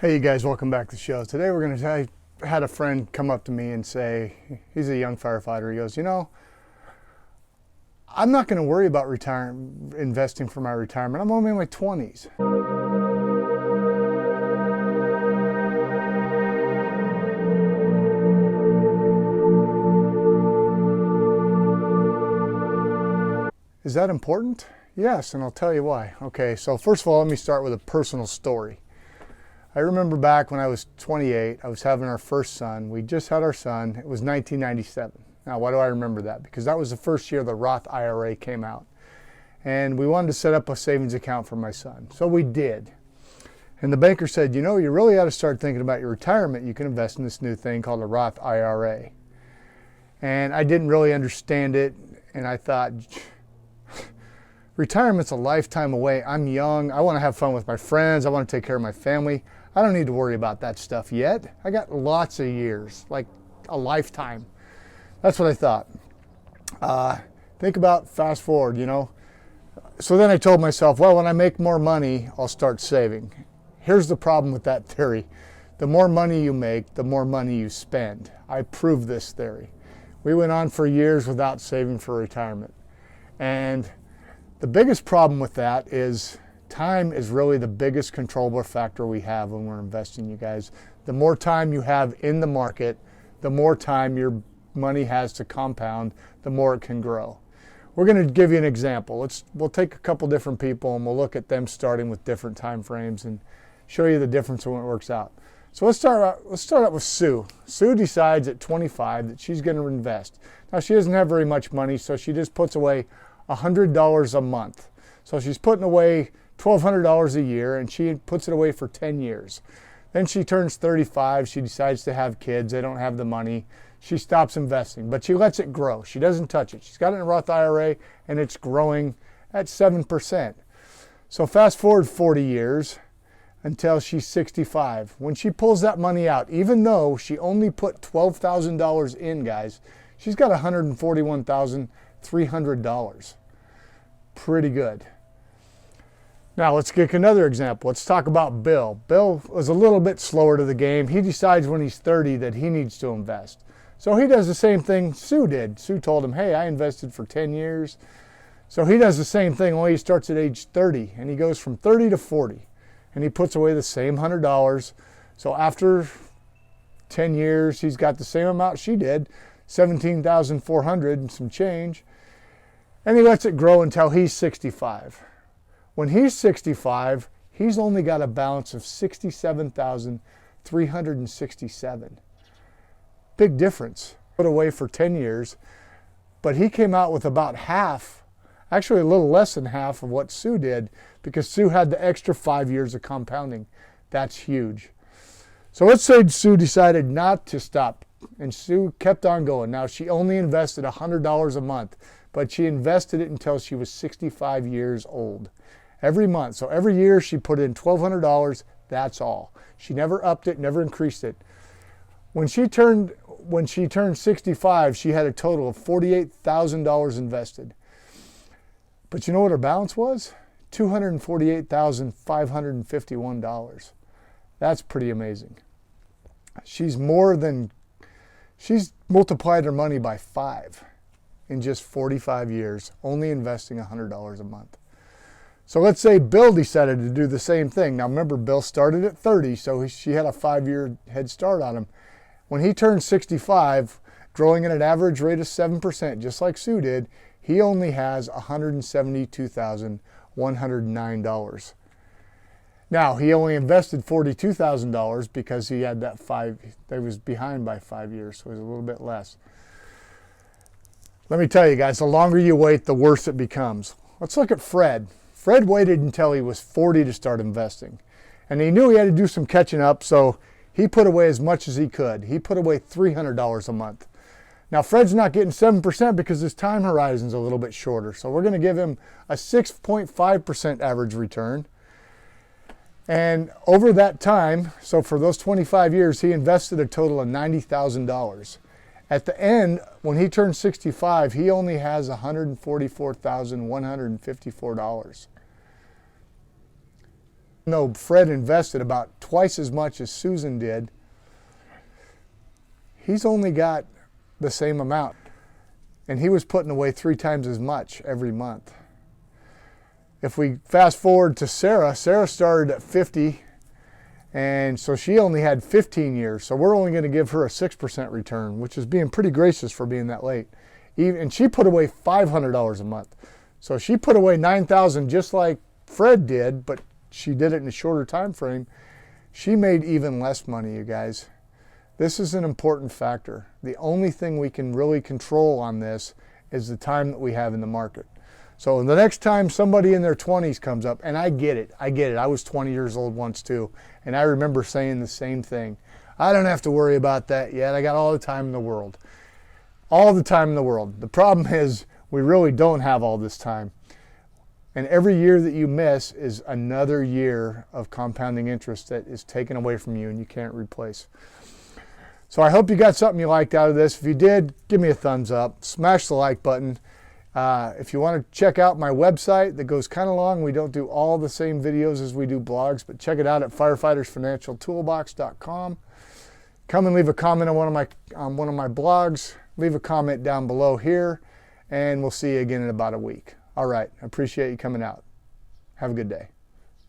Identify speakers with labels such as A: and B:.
A: Hey you guys, welcome back to the show. Today I had a friend come up to me and say, he's a young firefighter, he goes, I'm not going to worry about investing for my retirement. I'm only in my 20s. Is that important? Yes, and I'll tell you why. Okay, so first of all, let me start with a personal story. I remember back when I was 28, I was having our first son. We just had our son. It was 1997. Now, why do I remember that? Because that was the first year the Roth IRA came out. And we wanted to set up a savings account for my son. So we did. And the banker said, you really ought to start thinking about your retirement. You can invest in this new thing called a Roth IRA. And I didn't really understand it. And I thought, retirement's a lifetime away. I'm young. I want to have fun with my friends. I want to take care of my family. I don't need to worry about that stuff yet. I got lots of years, like a lifetime. That's what I thought. Think about fast forward, So then I told myself, well, when I make more money, I'll start saving. Here's the problem with that theory. The more money you make, the more money you spend. I proved this theory. We went on for years without saving for retirement. And the biggest problem with that is time is really the biggest controllable factor we have when we're investing, you guys. The more time you have in the market, the more time your money has to compound, the more it can grow. We're going to give you an example. We'll take a couple different people and we'll look at them starting with different time frames and show you the difference when it works out. So let's start out with Sue. Sue decides at 25 that she's going to invest. Now she doesn't have very much money, so she just puts away $100 a month. So she's putting away $1,200 a year, and she puts it away for 10 years. Then she turns 35, she decides to have kids, they don't have the money. She stops investing, but she lets it grow. She doesn't touch it. She's got it in a Roth IRA, and it's growing at 7%. So fast forward 40 years until she's 65. When she pulls that money out, even though she only put $12,000 in, guys, she's got $141,300. Pretty good. Now let's get another example. Let's talk about Bill. Bill was a little bit slower to the game. He decides when he's 30 that he needs to invest. So he does the same thing Sue did. Sue told him, hey, I invested for 10 years. So he does the same thing, only he starts at age 30, and he goes from 30 to 40, and he puts away the same $100. So after 10 years, he's got the same amount she did, $17,400 and some change, and he lets it grow until he's 65. When he's 65, he's only got a balance of $67,367. Big difference. Put away for 10 years, but he came out with about half, actually a little less than half of what Sue did, because Sue had the extra 5 years of compounding. That's huge. So let's say Sue decided not to stop, and Sue kept on going. Now she only invested $100 a month, but she invested it until she was 65 years old. Every month. So every year she put in $1,200, that's all. She never upped it, never increased it. When she turned 65, she had a total of $48,000 invested. But you know what her balance was? $248,551. That's pretty amazing. She's multiplied her money by 5 in just 45 years, only investing $100 a month. So let's say Bill decided to do the same thing. Now remember, Bill started at 30, so she had a 5-year head start on him. When he turned 65, growing at an average rate of 7%, just like Sue did, he only has $172,109. Now, he only invested $42,000 because he had that was behind by 5 years, so it was a little bit less. Let me tell you guys, the longer you wait, the worse it becomes. Let's look at Fred. Fred waited until he was 40 to start investing. And he knew he had to do some catching up, so he put away as much as he could. He put away $300 a month. Now, Fred's not getting 7% because his time horizon's a little bit shorter. So we're going to give him a 6.5% average return. And over that time, so for those 25 years, he invested a total of $90,000. At the end, when he turns 65, he only has $144,154. No, Fred invested about twice as much as Susan did. He's only got the same amount, and he was putting away 3 times as much every month. If we fast forward to Sarah, Sarah started at 50, and so she only had 15 years. So we're only going to give her a 6% return, which is being pretty gracious for being that late. And she put away $500 a month. So she put away $9,000 just like Fred did, but she did it in a shorter time frame. She made even less money, you guys. This is an important factor. The only thing we can really control on this is the time that we have in the market. So the next time somebody in their 20s comes up, and I get it. I was 20 years old once too, and I remember saying the same thing. I don't have to worry about that yet. I got all the time in the world. All the time in the world. The problem is we really don't have all this time. And every year that you miss is another year of compounding interest that is taken away from you and you can't replace. So I hope you got something you liked out of this. If you did, give me a thumbs up. Smash the like button. If you want to check out my website that goes kind of long, we don't do all the same videos as we do blogs, but check it out at firefightersfinancialtoolbox.com. Come and leave a comment on one of my blogs. Leave a comment down below here, and we'll see you again in about a week. All right, I appreciate you coming out. Have a good day.